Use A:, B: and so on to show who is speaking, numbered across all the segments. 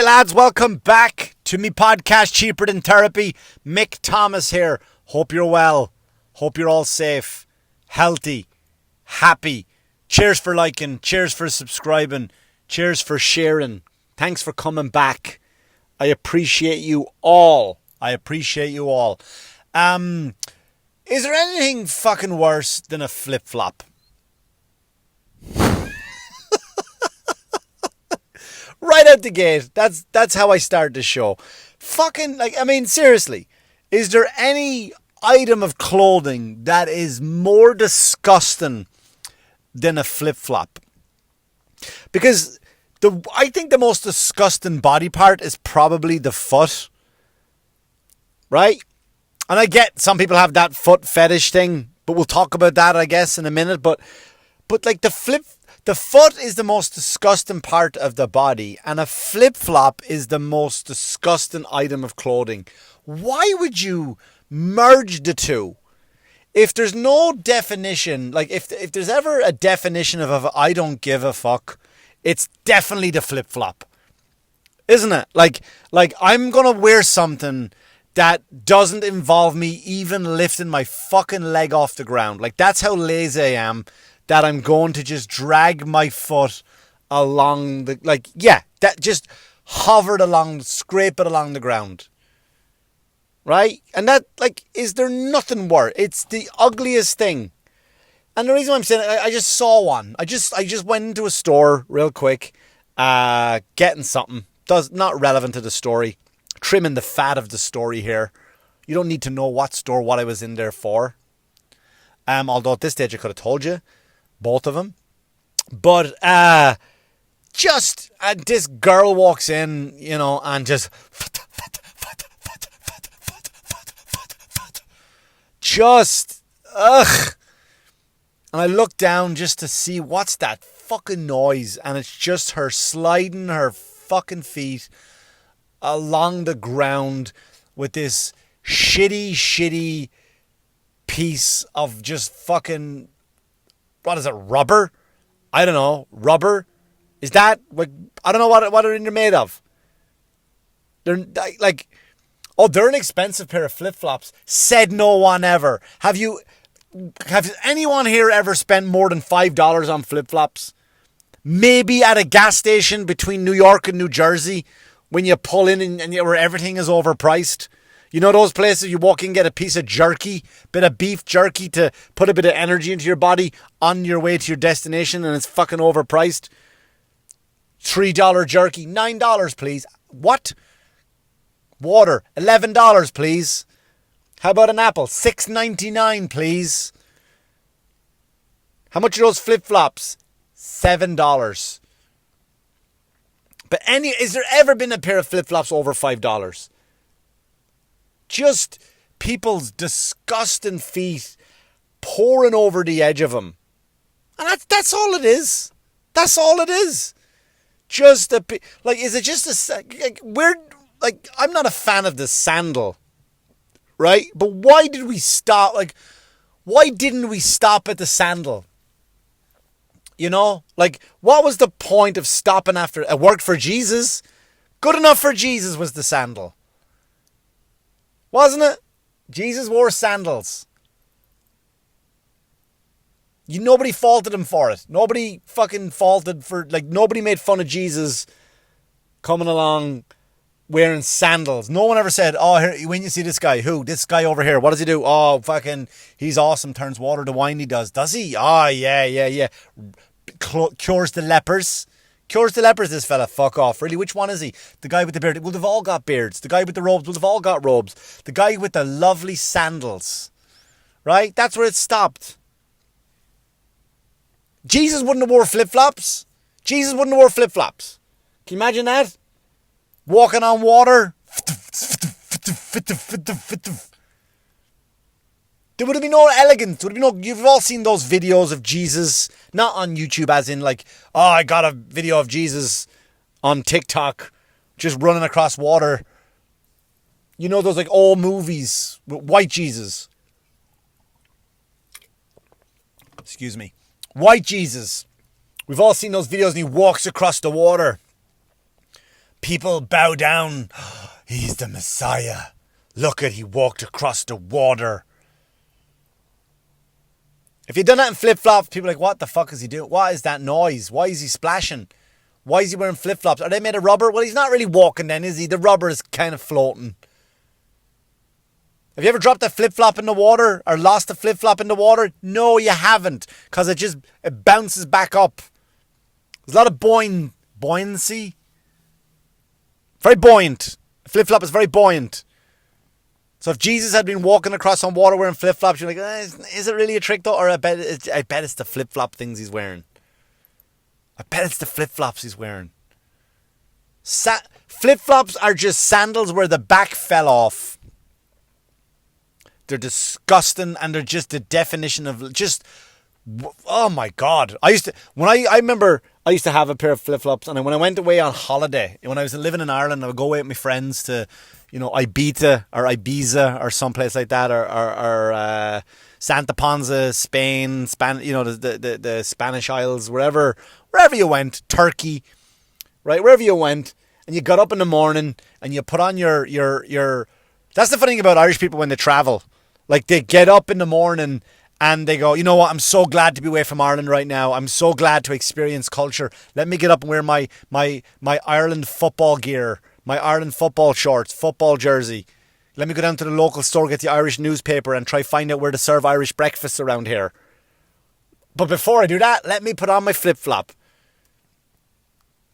A: Hey lads, welcome back to me podcast Cheaper Than Therapy. Mick Thomas here. Hope you're well. Hope you're all safe, healthy, happy. Cheers for liking. Cheers for subscribing. Cheers for sharing. Thanks for coming back. I appreciate you all. Is there anything fucking worse than a flip-flop? Right out the gate. That's how I start the show. Seriously. Is there any item of clothing that is more disgusting than a flip-flop? Because I think the most disgusting body part is probably the foot. Right? And I get some people have that foot fetish thing, but we'll talk about that, I guess, in a minute. But like the foot is the most disgusting part of the body, and a flip-flop is the most disgusting item of clothing. Why would you merge the two? If there's no definition, like if there's ever a definition of I don't give a fuck, it's definitely the flip-flop. Isn't it? Like I'm going to wear something that doesn't involve me even lifting my fucking leg off the ground. Like, that's how lazy I am, that I'm going to just drag my foot along that just scrape it along the ground. Right? And that, is there nothing worse? It's the ugliest thing. And the reason why I'm saying it, I just saw one. I just went into a store real quick, getting something. Not relevant to the story. Trimming the fat of the story here. You don't need to know what I was in there for. Although at this stage I could have told you. Both of them. But this girl walks in, and just ugh. And I look down just to see what's that fucking noise, and it's just her sliding her fucking feet along the ground with this shitty piece of just fucking, what is it, rubber? I don't know, rubber? Is that, I don't know what they're made of. They're they're an expensive pair of flip-flops. Said no one ever. Have anyone here ever spent more than $5 on flip-flops? Maybe at a gas station between New York and New Jersey, when you pull in and where everything is overpriced. You know those places you walk in, get a piece of jerky, bit of beef jerky to put a bit of energy into your body on your way to your destination, and it's fucking overpriced. $3 jerky, $9 please. What? Water, $11 please. How about an apple? $6.99 please. How much are those flip-flops? $7. But is there ever been a pair of flip-flops over $5? Just people's disgusting feet pouring over the edge of them. And that's all it is. That's all it is. Just is it just I'm not a fan of the sandal, right? But why did we stop? Why didn't we stop at the sandal? What was the point of stopping after it worked for Jesus? Good enough for Jesus was the sandal. Wasn't it? Jesus wore sandals. Nobody faulted him for it. Nobody fucking faulted for, nobody made fun of Jesus coming along wearing sandals. No one ever said, oh, here, when you see this guy, this guy over here, what does he do? Oh, fucking, he's awesome, turns water to wine, he does. Does he? Oh, yeah. Cures the lepers. This fella. Fuck off. Really, which one is he? The guy with the beard. Well, they've all got beards. The guy with the robes. Well, they've all got robes. The guy with the lovely sandals. Right? That's where it stopped. Jesus wouldn't have wore flip-flops. Can you imagine that? Walking on water. There would have been no elegance. You've all seen those videos of Jesus, not on YouTube as in I got a video of Jesus on TikTok just running across water. You know those old movies with white Jesus. Excuse me. White Jesus. We've all seen those videos and he walks across the water. People bow down. He's the Messiah. Look at, he walked across the water. If you'd done that in flip-flops, people are like, what the fuck is he doing? What is that noise? Why is he splashing? Why is he wearing flip-flops? Are they made of rubber? Well, he's not really walking then, is he? The rubber is kind of floating. Have you ever dropped a flip-flop in the water or lost a flip-flop in the water? No, you haven't, because it bounces back up. There's a lot of buoyancy. Very buoyant. A flip-flop is very buoyant. So if Jesus had been walking across some water wearing flip-flops, you're like, is it really a trick though? Or I bet it's the flip-flop things he's wearing. I bet it's the flip-flops he's wearing. Flip-flops are just sandals where the back fell off. They're disgusting, and they're just the definition of just, oh my God. I remember I used to have a pair of flip-flops, and when I went away on holiday, when I was living in Ireland, I would go away with my friends to, Ibiza or Ibiza or someplace like that, or Santa Ponza, Spain, the Spanish Isles, wherever you went, Turkey, right, wherever you went, and you got up in the morning and you put on your. That's the funny thing about Irish people when they travel, like they get up in the morning and they go, you know what, I'm so glad to be away from Ireland right now. I'm so glad to experience culture. Let me get up and wear my Ireland football gear, my Ireland football shorts, football jersey. Let me go down to the local store, get the Irish newspaper and try find out where to serve Irish breakfasts around here. But before I do that, let me put on my flip-flop.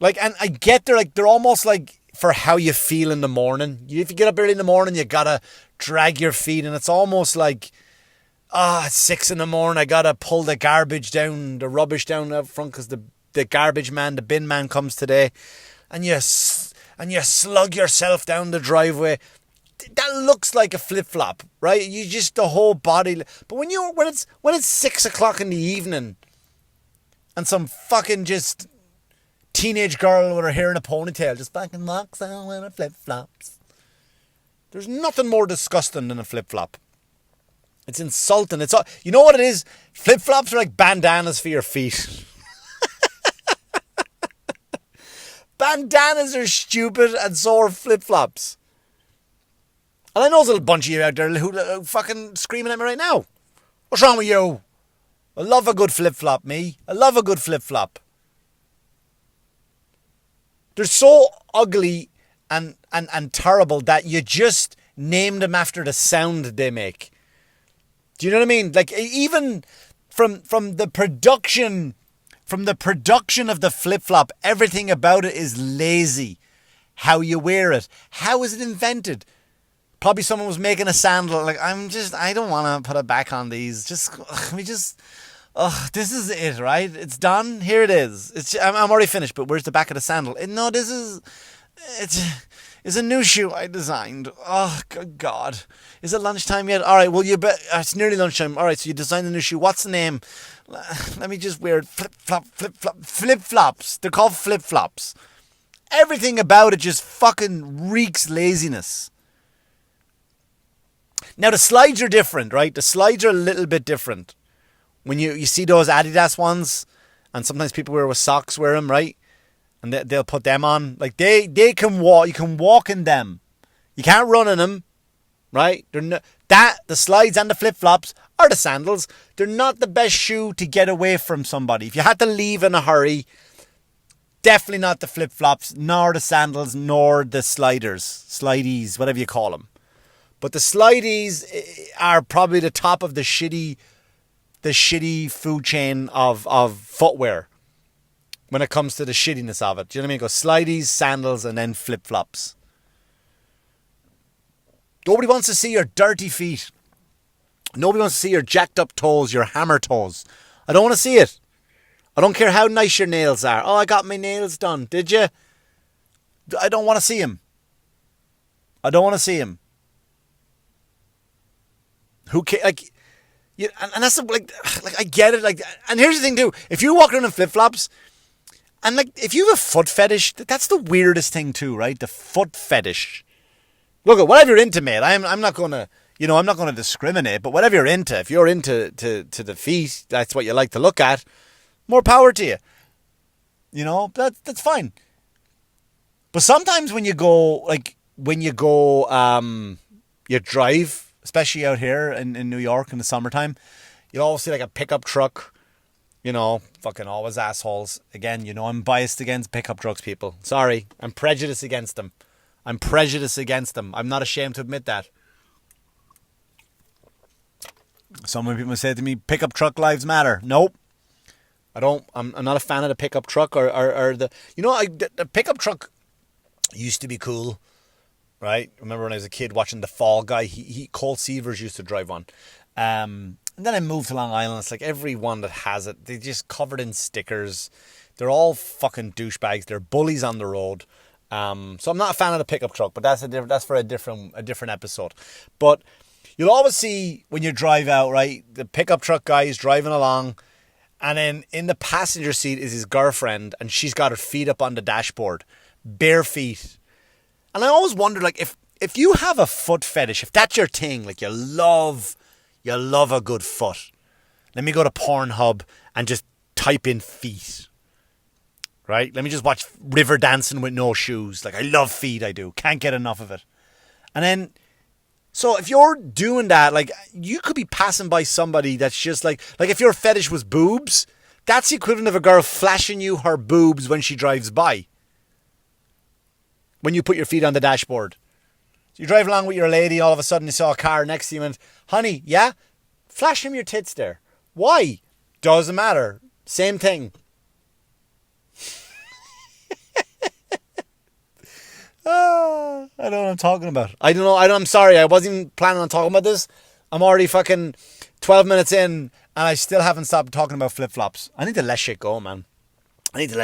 A: Like, and I get they're almost like for how you feel in the morning. If you get up early in the morning, you gotta drag your feet, and it's almost like, it's 6 a.m, I gotta pull the garbage down, the rubbish down up front, because the garbage man, the bin man comes today, and you slug yourself down the driveway. That looks like a flip-flop, right? You just, the whole body. But when it's 6 o'clock in the evening and some fucking just teenage girl with her hair in a ponytail just fucking walks out with her flip-flops, there's nothing more disgusting than a flip-flop. It's insulting. You know what it is? Flip-flops are like bandanas for your feet. Bandanas are stupid, and so are flip-flops. And I know there's a bunch of you out there who are fucking screaming at me right now. What's wrong with you? I love a good flip-flop, me. I love a good flip-flop. They're so ugly and terrible that you just name them after the sound they make. Do you know what I mean? Like, even from the production of the flip-flop, everything about it is lazy. How you wear it. How is it invented? Probably someone was making a sandal. Like, I don't want to put it back on these. This is it, right? It's done. Here it is. I'm already finished, but where's the back of the sandal? No, it's a new shoe I designed. Oh, good God. Is it lunchtime yet? All right, well, it's nearly lunchtime. All right, so you designed the new shoe. What's the name? Let me just wear it. Flip-flops. They're called flip-flops. Everything about it just fucking reeks laziness. Now, the slides are different, right? The slides are a little bit different. When you see those Adidas ones, and sometimes people wear them, right? And they'll put them on. Like, they can walk. You can walk in them. You can't run in them, right? The slides and the flip-flops are the sandals. They're not the best shoe to get away from somebody. If you had to leave in a hurry, definitely not the flip-flops, nor the sandals, nor the slideys, whatever you call them. But the slideys are probably the top of the shitty food chain of footwear when it comes to the shittiness of it. Do you know what I mean? Go slideys, sandals, and then flip-flops. Nobody wants to see your dirty feet. Nobody wants to see your jacked up toes, your hammer toes. I don't want to see it. I don't care how nice your nails are. Oh, I got my nails done. Did you? I don't want to see him. I don't want to see him. Who cares? Like, yeah, and that's like I get it. Like, and here's the thing too: if you walk around in flip flops, and like if you have a foot fetish, that's the weirdest thing too, right? The foot fetish. Look, at whatever you're into, mate. I'm not gonna, I'm not gonna discriminate. But whatever you're into, if you're into to the feet, that's what you like to look at. More power to you. That's fine. But sometimes you drive, especially out here in New York in the summertime, you'll always see like a pickup truck, fucking always assholes. Again, I'm biased against pickup trucks, people. Sorry, I'm prejudiced against them. I'm not ashamed to admit that. So many people say to me, pickup truck lives matter. Nope. I don't. I'm not a fan of the pickup truck or the. The pickup truck used to be cool, right? I remember when I was a kid watching The Fall Guy. He Cole Seavers used to drive one. And then I moved to Long Island. It's like every one that has it, they just covered in stickers. They're all fucking douchebags. They're bullies on the road. So I'm not a fan of the pickup truck, but that's for a different episode. But you'll always see when you drive out, right? The pickup truck guy is driving along. And then in the passenger seat is his girlfriend, and she's got her feet up on the dashboard, bare feet. And I always wonder, like, if you have a foot fetish, if that's your thing, like you love a good foot. Let me go to Pornhub and just type in feet. Right? Let me just watch River Dancing with No Shoes. Like, I love feet, I do. Can't get enough of it. And then, so if you're doing that, like, you could be passing by somebody that's just like if your fetish was boobs, that's the equivalent of a girl flashing you her boobs when she drives by. When you put your feet on the dashboard. So you drive along with your lady, all of a sudden you saw a car next to you and went, honey, yeah? Flash him your tits there. Why? Doesn't matter. Same thing. I don't know what I'm talking about. I don't know. I'm sorry. I wasn't even planning on talking about this. I'm already fucking 12 minutes in and I still haven't stopped talking about flip-flops. I need to let shit go, man. I need to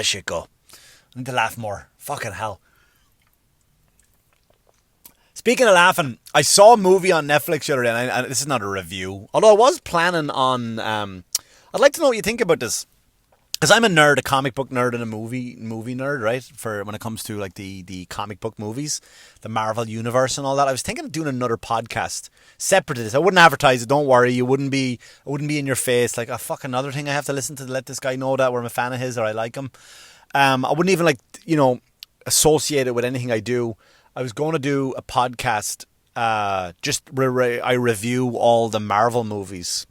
A: laugh more. Fucking hell. Speaking of laughing, I saw a movie on Netflix the other day, and this is not a review. Although I was planning on... I'd like to know what you think about this. Because I'm a nerd, a comic book nerd and a movie nerd, right? For when it comes to like the comic book movies, the Marvel Universe and all that. I was thinking of doing another podcast separate to this. I wouldn't advertise it, don't worry. I wouldn't be in your face like, fuck, another thing I have to listen to let this guy know that I'm a fan of his or I like him. I wouldn't even associate it with anything I do. I was going to do a podcast, I review all the Marvel movies.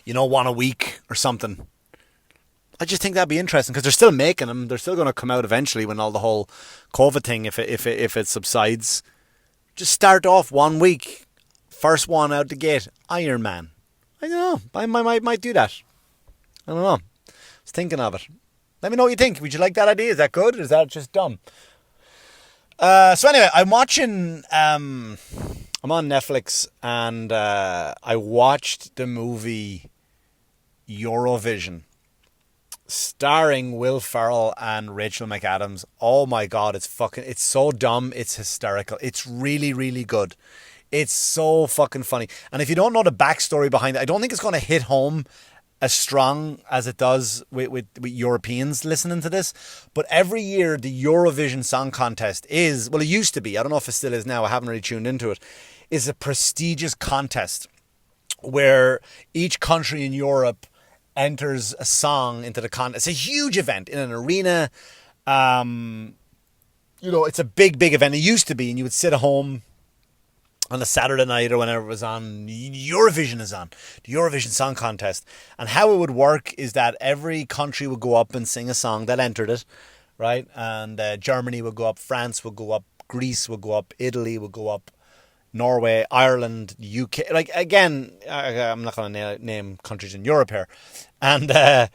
A: One a week or something. I just think that'd be interesting because they're still making them. They're still going to come out eventually when all the whole COVID thing, if it subsides. Just start off 1 week. First one out the gate, Iron Man. I don't know. I might do that. I don't know. I was thinking of it. Let me know what you think. Would you like that idea? Is that good or is that just dumb? So anyway, I'm watching... I'm on Netflix and I watched the movie Eurovision. Starring Will Ferrell and Rachel McAdams. Oh my god, it's so dumb, it's hysterical. It's really, really good. It's so fucking funny. And if you don't know the backstory behind it, I don't think it's going to hit home as strong as it does with Europeans listening to this. But every year, the Eurovision Song Contest is, well, it used to be, I don't know if it still is now, I haven't really tuned into it, is a prestigious contest where each country in Europe enters a song into the contest. It's a huge event in an arena. It's a big event. It used to be, and you would sit at home on a Saturday night or whenever it was on. Eurovision is on. The Eurovision Song Contest. And how it would work is that every country would go up and sing a song that entered it, right? And Germany would go up, France would go up, Greece would go up, Italy would go up, Norway, Ireland, UK. Like, again, I'm not going to name countries in Europe here. And, they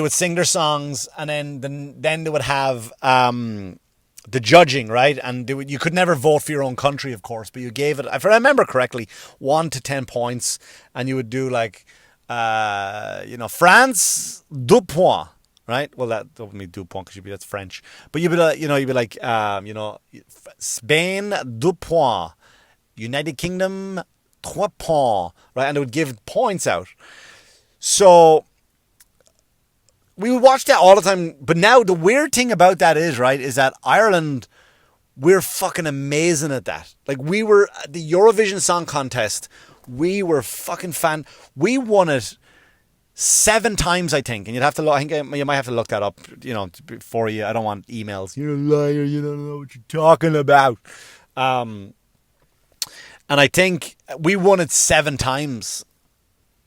A: would sing their songs and then they would have the judging, right? And you could never vote for your own country, of course, but you gave it, if I remember correctly, 1 to 10 points. And you would do like, France, 2 points. Right? Well, that would mean 2 points because that's French. But you'd be like, Spain, 2 points. United Kingdom, 3 points. Right? And it would give points out. So we would watch that all the time. But now the weird thing about that is that Ireland, we're fucking amazing at that. Like, we were at the Eurovision Song Contest. We were fucking fan. We won it 7 times, I think. And you'd have to look, I think you might have to look that up, before you. I don't want emails. You're a liar. You don't know what you're talking about. And I think we won it 7 times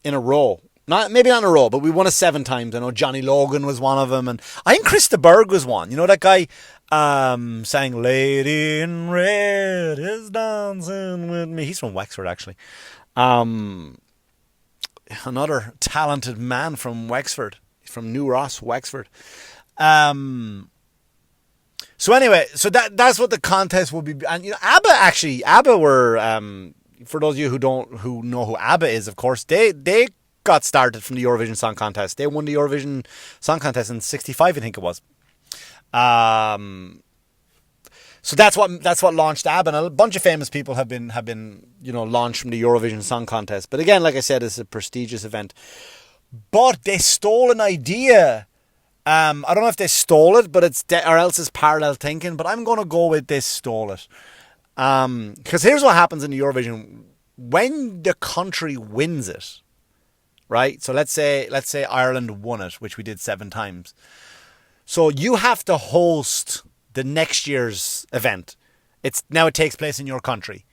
A: in a row. Maybe not in a row, but we won it 7 times. I know Johnny Logan was one of them. And I think Chris de Burgh was one. You know that guy sang Lady in Red is dancing with me. He's from Wexford, actually. Another talented man from Wexford, from New Ross, Wexford. So anyway, so that's what the contest will be. And ABBA were, for those of you who know who ABBA is, of course, they got started from the Eurovision Song Contest. They won the Eurovision Song Contest in '65, I think it was. So that's what launched ABBA, and a bunch of famous people have been launched from the Eurovision Song Contest. But again, like I said, it's a prestigious event. But they stole an idea. I don't know if they stole it, but or else it's parallel thinking. But I'm going to go with they stole it. Because here's what happens in the Eurovision when the country wins it, right? So let's say Ireland won it, which we did 7 times. So you have to host the next year's event. It takes place in your country,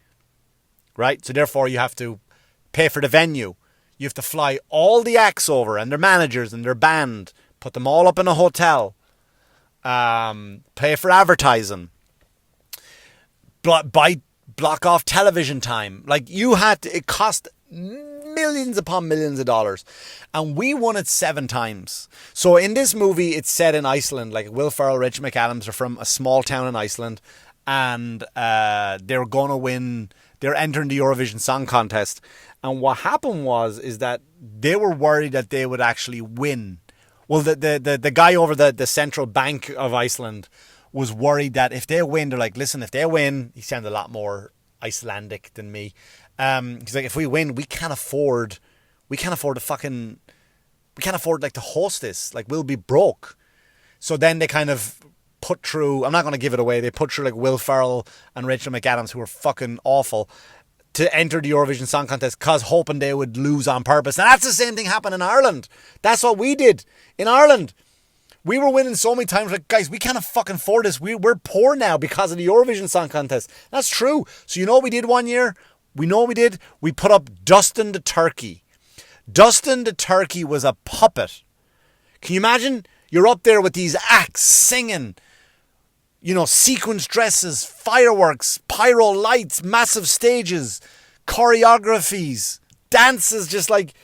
A: right? So therefore you have to pay for the venue. You have to fly all the acts over and their managers and their band, put them all up in a hotel, pay for advertising, block off television time. Like it cost millions upon millions of dollars, and we won it 7 times. So in this movie, it's set in Iceland. Like Will Ferrell, Rachel McAdams are from a small town in Iceland, and they're going to win. They're entering the Eurovision Song Contest, and what happened is that they were worried that they would actually win. Well, the guy over the central bank of Iceland was worried that if they win, they're like, listen, if they win, he sounded a lot more Icelandic than me. He's like, if we win, we can't afford to host this. Like, we'll be broke. So then they kind of put through, I'm not going to give it away, they put through like Will Ferrell and Rachel McAdams, who were fucking awful, to enter the Eurovision Song Contest, cause hoping they would lose on purpose. And that's the same thing happened in Ireland. That's what we did in Ireland. We were winning so many times, like, guys, we can't fucking afford this. We're poor now because of the Eurovision Song Contest. That's true. So you know what we did one year? We put up Dustin the Turkey. Dustin the Turkey was a puppet. Can you imagine? You're up there with these acts singing, sequence dresses, fireworks, pyro lights, massive stages, choreographies, dances, just like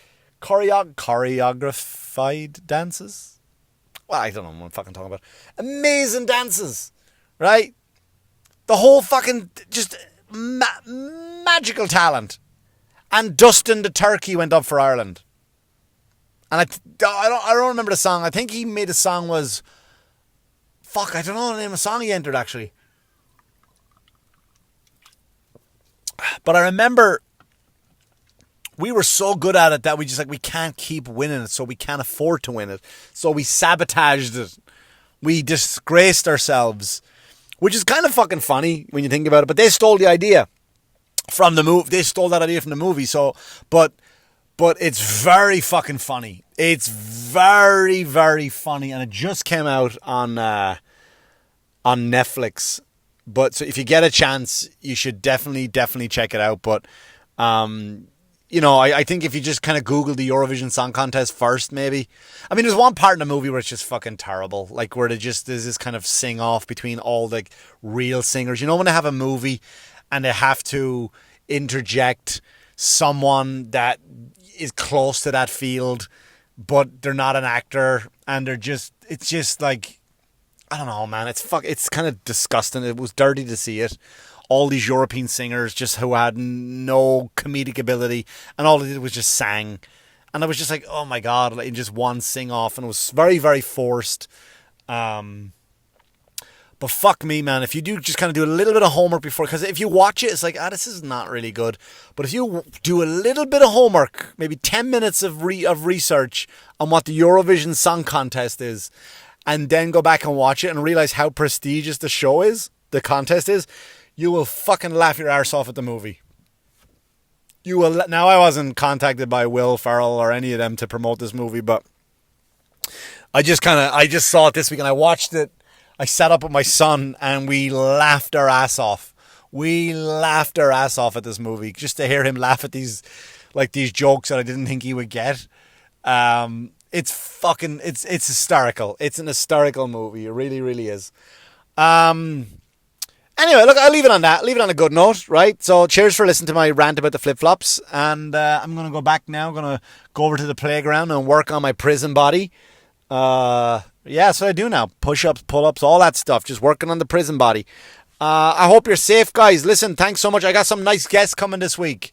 A: choreographed dances. Well, I don't know what I'm fucking talking about. Amazing dances, right? The whole fucking just magical talent. And Dustin the Turkey went up for Ireland. And I don't remember the song. I think he made a song was... Fuck, I don't know the name of the song he entered, actually. But I remember we were so good at it that we can't keep winning it, so we can't afford to win it. So we sabotaged it. We disgraced ourselves. Which is kind of fucking funny when you think about it. But they stole the idea from the movie. They stole that idea from the movie. So, but it's very fucking funny. It's very, very funny, and it just came out on Netflix. But so if you get a chance, you should definitely check it out. But I think if you just kind of Google the Eurovision Song Contest first, maybe. I mean, there's one part in the movie where it's just fucking terrible. Like, where there's this kind of sing-off between all the real singers. You know when they have a movie and they have to interject someone that is close to that field, but they're not an actor, and it's just like, I don't know, man. It's kind of disgusting. It was dirty to see it. All these European singers just who had no comedic ability, and all they did was just sang. And I was just like, oh my God, like just one sing off, and it was very, very forced. But fuck me, man, if you do just kind of do a little bit of homework before, because if you watch it, it's like, this is not really good. But if you do a little bit of homework, maybe 10 minutes of research on what the Eurovision Song Contest is, and then go back and watch it and realize how prestigious the contest is, you will fucking laugh your arse off at the movie. You will now. I wasn't contacted by Will Ferrell or any of them to promote this movie, but I just saw it this week and I watched it. I sat up with my son and we laughed our ass off. We laughed our ass off at this movie just to hear him laugh at these jokes that I didn't think he would get. It's hysterical. It's an hysterical movie. It really, really is. Anyway, look, I'll leave it on that. Leave it on a good note, right? So, cheers for listening to my rant about the flip-flops. And I'm going to go back now. I'm going to go over to the playground and work on my prison body. That's what I do now. Push-ups, pull-ups, all that stuff. Just working on the prison body. I hope you're safe, guys. Listen, thanks so much. I got some nice guests coming this week.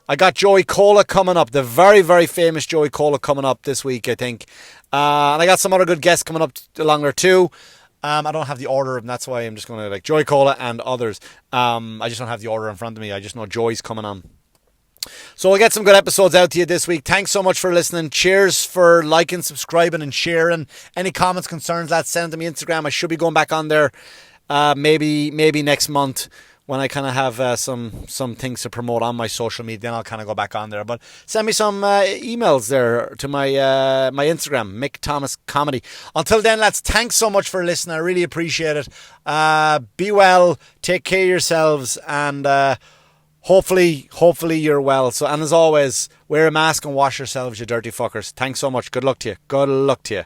A: I got Joey Cola coming up. The very, very famous Joey Cola coming up this week, I think. And I got some other good guests coming up along there too. I don't have the order, and that's why I'm just going to Joey Cola and others. I just don't have the order in front of me. I just know Joey's coming on. So we'll get some good episodes out to you this week. Thanks so much for listening. Cheers for liking, subscribing, and sharing. Any comments, concerns, lads, send them to me Instagram. I should be going back on there maybe next month when I kind of have some things to promote on my social media. Then I'll kind of go back on there. But send me some emails there to my my Instagram, Mick Thomas Comedy. Until then, lads, thanks so much for listening. I really appreciate it. Be well, take care of yourselves, and hopefully you're well. So, and as always, wear a mask and wash yourselves, you dirty fuckers. Thanks so much. Good luck to you. Good luck to you.